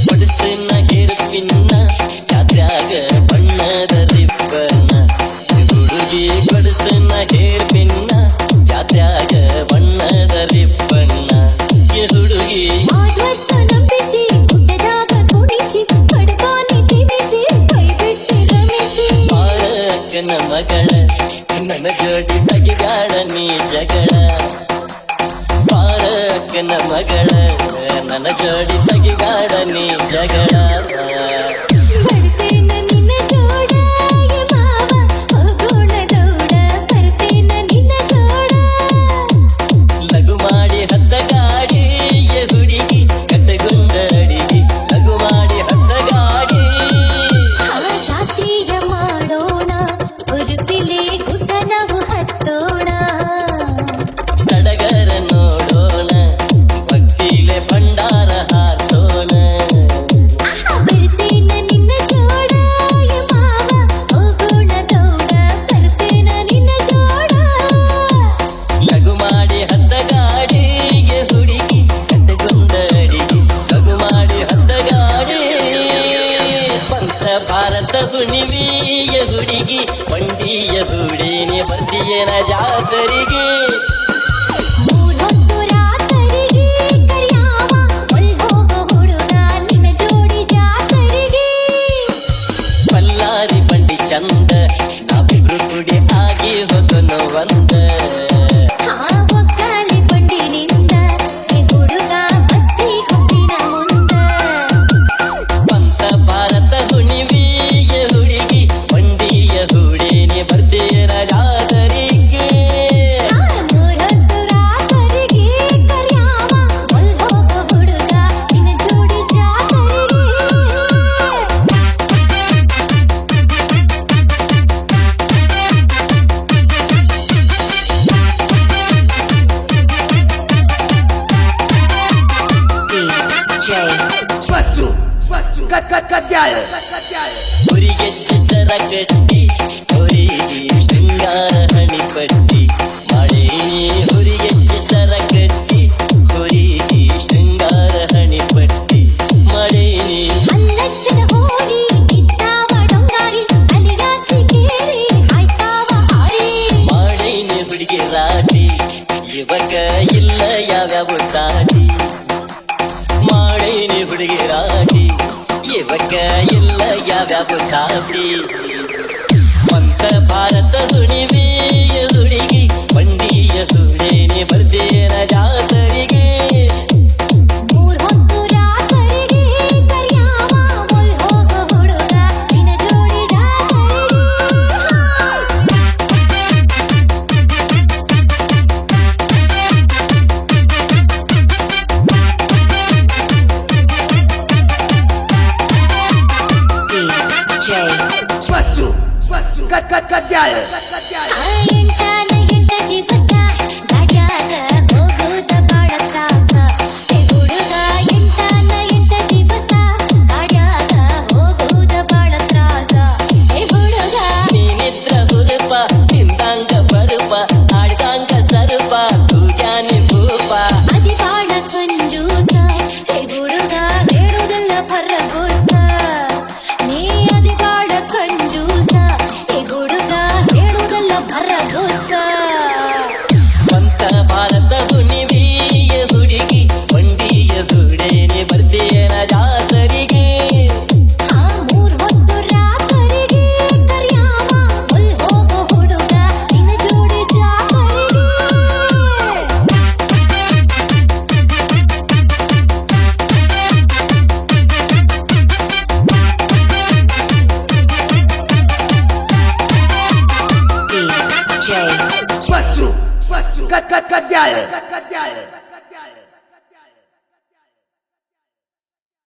ಬಡಿಸಿನ ಹೇರ್ಪಿನ್ನ ಜಾತ್ರ್ಯಾಗ ಬಣ್ಣದ ರಿಬ್ಬನ್ನ ಹುಡುಗಿ ಬಡಿಸಿನ ಹೇರ್ಪಿನ್ನ ಜಾತ್ರ್ಯಾಗ ಬಣ್ಣದ ರಿಬ್ಬನ್ನ ಹುಡುಗಿ ಬಾಳಕ್ಕನ ಮಗಳ ನನ್ನ ಜೋಡಿ ಬಗೆಗಾಡ ನೀ ಜಗಳ ಬಾಳಕ್ಕನ ಮಗಳ ನನ್ನ ಜೋಡಿ ಬಗೆಗಾಡ ನೀ ಜಗಳ ಲಘು ಮಾಡಿ ಹತ್ತ ಗಾಡಿ ಹುಡುಗಿ ಕಟ್ಟಗುಂದ ಅಡಿಗೆ ಲಘು ಮಾಡಿ ಹತ್ತ ಗಾಡಿ ಜಾತಿಯ ಮಾಡೋಣ ಉರುಪಿಲೆ ಗುಡ್ಡ ನಾವು ಹತ್ತೋಣ ಸಡಗರ ನೋಡೋಣ ಭಕ್ತಿಲೆ ಭಂಡಾರ ಹಾರಿಸೋಣ ಬರ್ತೇನ ನಿನ್ನ ಜೋಡ ಮಾವ ಹೋಗೋಣ ದೌಡ ಬರ್ತೇನ ನಿನ್ನ ಜೋಡ ಲಘು ಮಾಡಿ ಹತ್ತ ಗಾಡಿಗೆ ಹುಡುಗಿ ಕಟ್ಟಗುಂದ ಅಡಿಗೆ ಲಘು ಮಾಡಿ ಹತ್ತ ಗಾಡಿ ಪಂಥ ಭಾರತ ಹುಣಿವಿಯ ಹುಡುಗಿ ಬಂಡಿಯ ಹುಡೇನೆ ಬರ್ತೀಯನ ಜಾತರಿಗೆ ಮೂರೊತ್ತು ರಾತರಿಗೆ ಕರಿಯಾವ ಹೋಗೋ ಹುಡುಗ ನಿನ್ನ ಜೋಡಿ ಜಾತರಿಗೆ ಬಲ್ಲಾರಿ ಬಂಡಿ ಚಂದ ನಾವಿಬ್ರು ಕುಡಿ ಆಗಿ ಹೋಗೋನು ಒಂದ ಒಗ್ಗಾಲಿ ಬಂಡಿನಿಂದ ಈ ಹುಡುಗ ಬಸ್ಸಿ ಕೊಟ್ಟಿನ ಮುಂದ ಪಂಥ ಭಾರತ ಹುಣಿವಿಯ ಹುಡುಗಿ ಬಂಡಿಯ ಹುಡೇನೆ ಬರ್ತೀಯನ ಜಾತರಿಗೆ ಮೂರೊತ್ತು ರಾತರಿಗೆ ಕರಿಯಾವ ಹೋಗೋ ಹುಡುಗ ನಿನ್ನ ಜೋಡಿ ಜಾತರಿಗೆ ಹುರಿಗೆಚ್ಚಿ ಸರ ಕಟ್ಟಿ ಹೊರಿಗೆ ಶೃಂಗಾರ ಹಣಿಪಟ್ಟಿ ಮಾಡೇನಿ ಹುರಿಗೆಚ್ಚಿ ಸರ ಕಟ್ಟಿ ಹೊರಿಗೆ ಶೃಂಗಾರ ಹಣಿಪಟ್ಟಿ ಮಾಡೇನಿ ಅಲ್ಲಚ್ಚನ ಹೋಗಿ ಇದ್ದಾವ ಡೊಂಗಾರಿ ಅಲಿಗಾಚಿ ಕೇರಿ ಆಯ್ತಾವ ಹಾರಿ ಮಾಡೇನಿ ಹುಡುಗಿ ರಾಟಿ ಇವಾಗ ಇಲ್ಲ ಯಾವ್ಯಾವ ಸಾಟಿ ಮಾಡೇನಿ ಹುಡುಗಿ ರಾಟಿ ಇವಾಗ ಇಲ್ಲ ಯಾವ್ಯಾವ ಸಾಟಿ ಪಂಥ ಭಾರತ ಹುಣಿವಿಯ ಹುಡುಗಿ ಬಂಡಿಯ ಹುಡೇನೆ ಬರ್ತೀಯನ ಜಾತರಿಗೆ ಮೂರ್ ಹೊತ್ತು ರಾತರಿಗೆ ಕರಿಯಾವ ಹೋಗೋ ಹುಡುಗ ನಿನ್ನ ಜೋಡಿ ಜಾತರಿಗೆ ಎಂಟಾನ ಎಂಟ ದಿವಸ ಗಾಡ್ಯಾಗ ಹೋಗುದ ಬಾಳ ತ್ರಾಸ ಹೇ ಹುಡುಗ ಎಂಟಾನ ಎಂಟ ದಿವಸ ಗಾಡ್ಯಾಗ ಹೋಗುದ ಬಾಳ ತ್ರಾಸ ಹೇ ಹುಡುಗ ನೀನಿದ್ರ ಹುರುಪ ತಿಂದಂಗ ಬರುಪ ಆಡ್ದಂಗ ಸರುಪ ತೂಗ್ಯಾನಿ ಭೂಪ ಅದಿ ಬಾಳ ಕಂಜೂಸ ಹೇ ಹುಡುಗ ಹೇಳುವುದಲ್ಲ ಭರಗೋಸ ನೀ ಅದಿ ಬಾಳ ಕಂಜೂಸ ಹೇ ಹುಡುಗ ಹೇಳುವುದಲ್ಲ ಭರಗೋಸ ಪಂಥ ಭಾರತ ಹುಣಿವಿಯ ಹುಡುಗಿ ಬಂಡಿಯ ಹುಡೇನೆ ಬರ್ತೀಯನ ಜಾತರಿಗೆ ಮೂರ್ ಹೊತ್ತು ರಾತರಿಗೆ ಕರಿಯಾವ ಹೋಗೋ ಹುಡುಗ ನಿನ್ನ ಜೋಡಿ ಜಾತರಿಗೆ DJ.